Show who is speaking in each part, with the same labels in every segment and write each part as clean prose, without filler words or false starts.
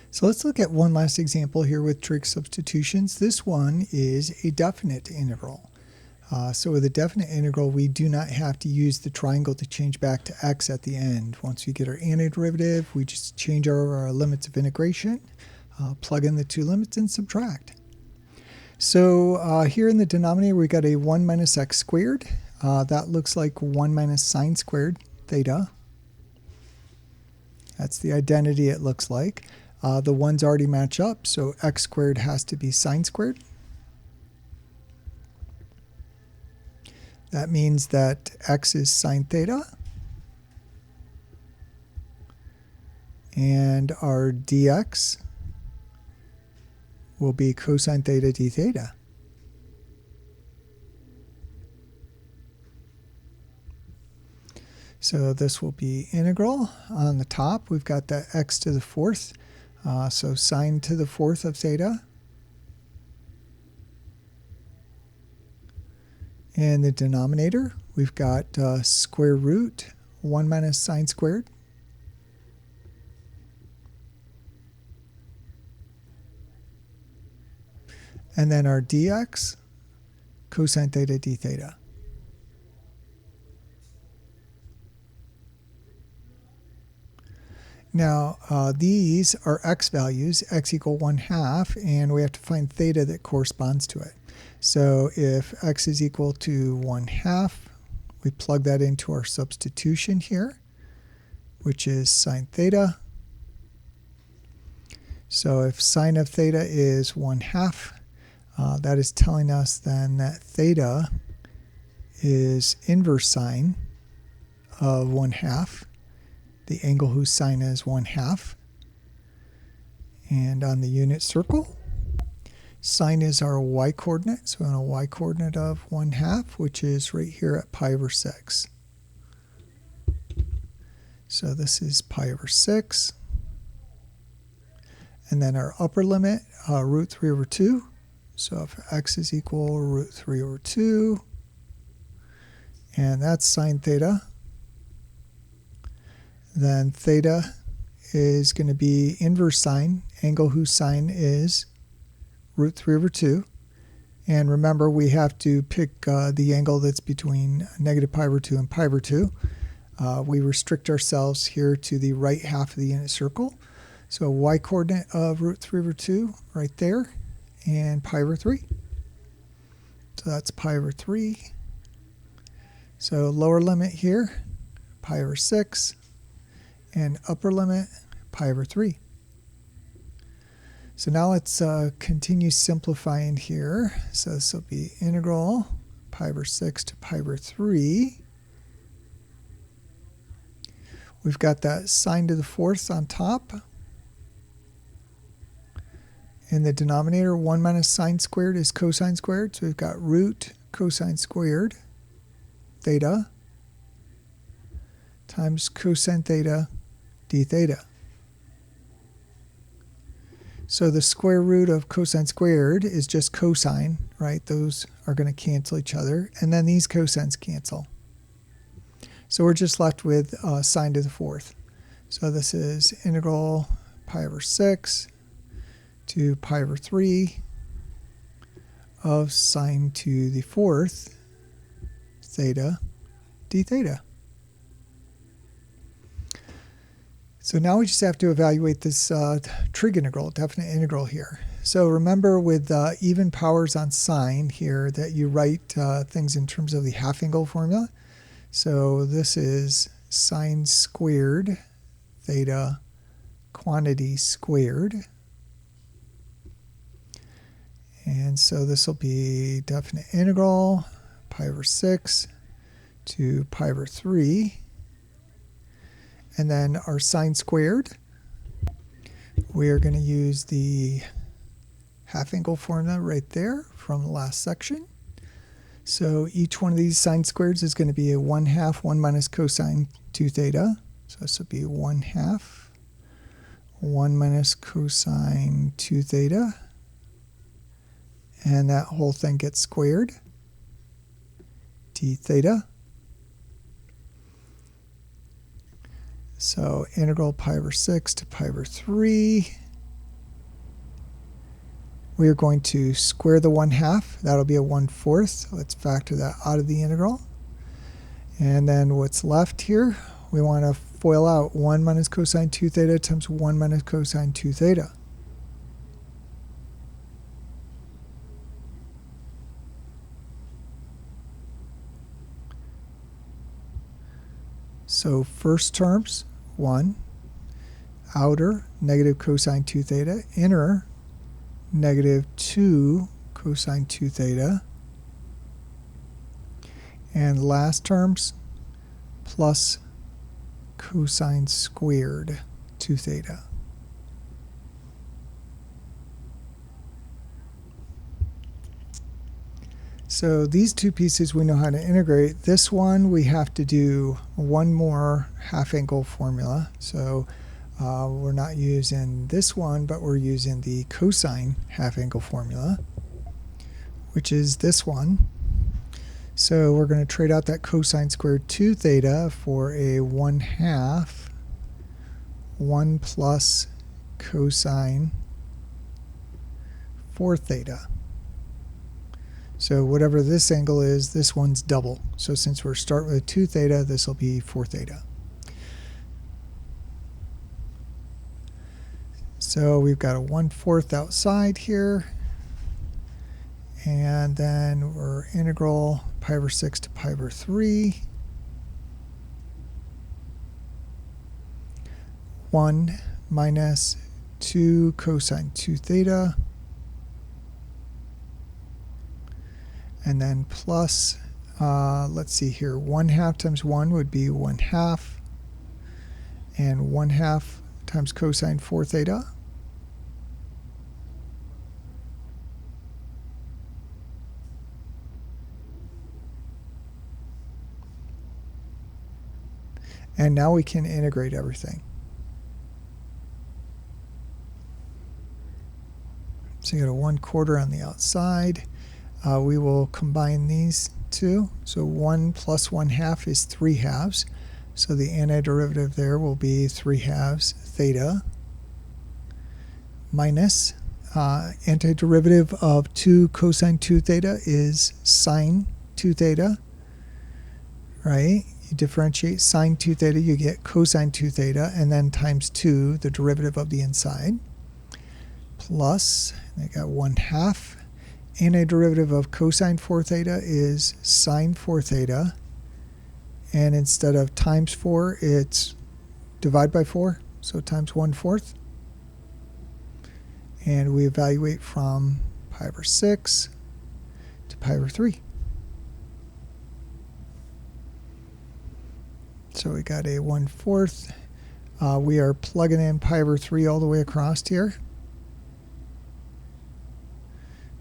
Speaker 1: So let's look at one last example here with trig substitutions. This one is a definite integral. So with a definite integral, we do not have to use the triangle to change back to x at the end. Once we get our antiderivative, we just change our limits of integration, plug in the two limits, and subtract. So here in the denominator, we got a 1 minus x squared. That looks like 1 minus sine squared theta. That's the identity it looks like. The ones already match up, so x squared has to be sine squared. That means that x is sine theta. And our dx will be cosine theta d theta. So this will be integral. On the top, we've got the x to the fourth. So sine to the fourth of theta. In the denominator, we've got square root 1 minus sine squared. And then our dx, cosine theta d theta. Now, these are x values, x equal 1/2, and we have to find theta that corresponds to it. So if x is equal to 1/2, we plug that into our substitution here, which is sine theta. So if sine of theta is 1/2, that is telling us then that theta is inverse sine of 1/2. The angle whose sine is 1/2. And on the unit circle, sine is our y-coordinate, so on a y-coordinate of 1/2, which is right here at pi over 6. So this is pi over 6. And then our upper limit, root 3 over 2. So if x is equal root 3 over 2, and that's sine theta, then theta is going to be inverse sine, angle whose sine is root 3 over 2. And remember, we have to pick the angle that's between negative pi over 2 and pi over 2. We restrict ourselves here to the right half of the unit circle. So y-coordinate of root 3 over 2 right there, and pi over 3. So that's pi over 3. So lower limit here, pi over 6. And upper limit, pi over 3. So now let's continue simplifying here. So this will be integral pi over 6 to pi over 3. We've got that sine to the fourth on top. In the denominator, 1 minus sine squared is cosine squared. So we've got root cosine squared theta times cosine theta d theta. So the square root of cosine squared is just cosine, right? Those are going to cancel each other. And then these cosines cancel. So we're just left with sine to the fourth. So this is integral pi over 6 to pi over 3 of sine to the fourth theta d theta. So now we just have to evaluate this trig integral, definite integral here. So remember with even powers on sine here that you write things in terms of the half angle formula. So this is sine squared theta quantity squared. And so this will be definite integral pi over 6 to pi over 3. And then our sine squared, we are going to use the half angle formula right there from the last section. So each one of these sine squareds is going to be a 1/2 1 minus cosine 2 theta. So this will be 1/2 1 minus cosine 2 theta. And that whole thing gets squared. D theta. So integral pi over 6 to pi over 3. we are going to square the 1/2. That'll be a 1/4. Let's factor that out of the integral. And then what's left here, we want to FOIL out 1 minus cosine 2 theta times 1 minus cosine 2 theta. So first terms, 1, outer, negative cosine 2 theta, inner, negative 2 cosine 2 theta, and last terms, plus cosine squared 2 theta. So these two pieces we know how to integrate. This one we have to do one more half angle formula. So we're not using this one, but we're using the cosine half angle formula, which is this one. So we're going to trade out that cosine squared 2 theta for a 1/2 1 plus cosine 4 theta. So whatever this angle is, this one's double. So since we're starting with 2 theta, this will be 4 theta. So we've got a 1/4 outside here. And then we're integral pi over 6 to pi over 3. 1 minus 2 cosine 2 theta. And then plus, let's see here, 1/2 times 1 would be 1/2. And 1/2 times cosine 4 theta. And now we can integrate everything. So you got a 1/4 on the outside. We will combine these two. So 1 plus 1/2 is 3/2. So the antiderivative there will be 3/2 theta minus antiderivative of 2 cosine 2 theta is sine 2 theta, right? You differentiate sine 2 theta, you get cosine 2 theta, and then times 2, the derivative of the inside, plus, I got 1/2. Antiderivative of cosine 4 theta is sine 4 theta, and instead of times 4, it's divide by 4, so times 1/4. And we evaluate from pi over 6 to pi over 3. So we got a 1/4. We are plugging in pi over 3 all the way across here.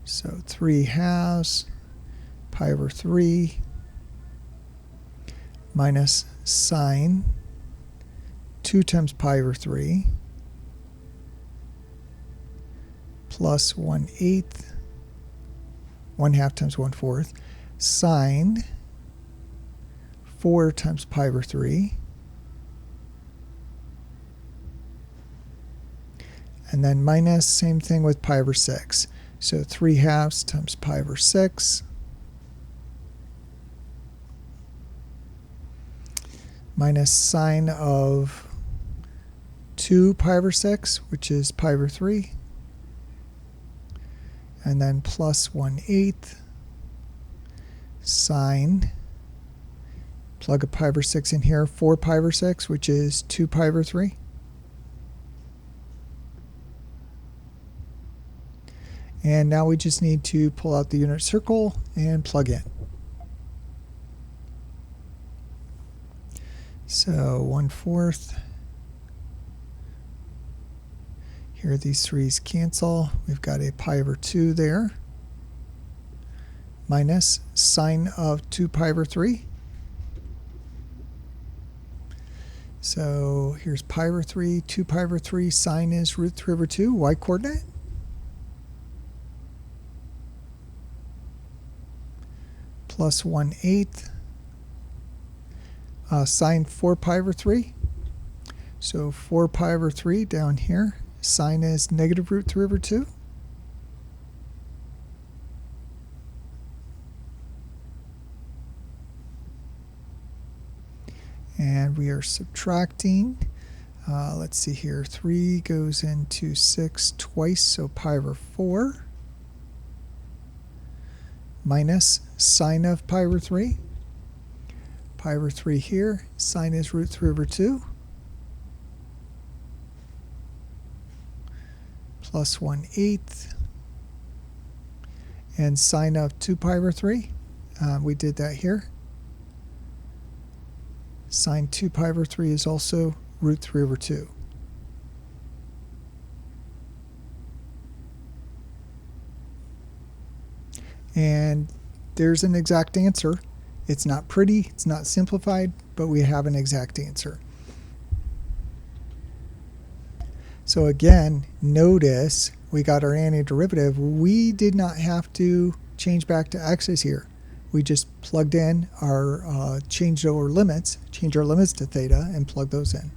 Speaker 1: So 3/2 pi over 3 minus sine 2 times pi over 3 plus 1/8, 1/2 times 1/4, sine 4 times pi over 3, and then minus, same thing with pi over 6. So 3/2 times pi over 6 minus sine of 2 pi over 6, which is pi over 3, and then plus 1/8 sine, plug a pi over 6 in here, 4 pi over 6, which is 2 pi over 3. And now we just need to pull out the unit circle and plug in. So 1/4. Here these 3's cancel. We've got a pi over 2 there. Minus sine of 2 pi over 3. So here's pi over 3, 2 pi over 3. Sine is root 3 over 2. Y coordinate. Plus 1/8 sine 4 pi over 3. So 4 pi over 3 down here. Sine is negative root 3 over 2. and we are subtracting. Let's see here, 3 goes into 6 twice, so pi over 4 minus sine of pi over 3. Pi over 3 here, sine is root 3 over 2, plus 1/8, and sine of 2 pi over 3, we did that here. Sine 2 pi over 3 is also root 3 over 2. And there's an exact answer. It's not pretty, it's not simplified, but we have an exact answer. So again, notice we got our antiderivative. We did not have to change back to x's here. We just plugged in our changed our limits to theta and plugged those in.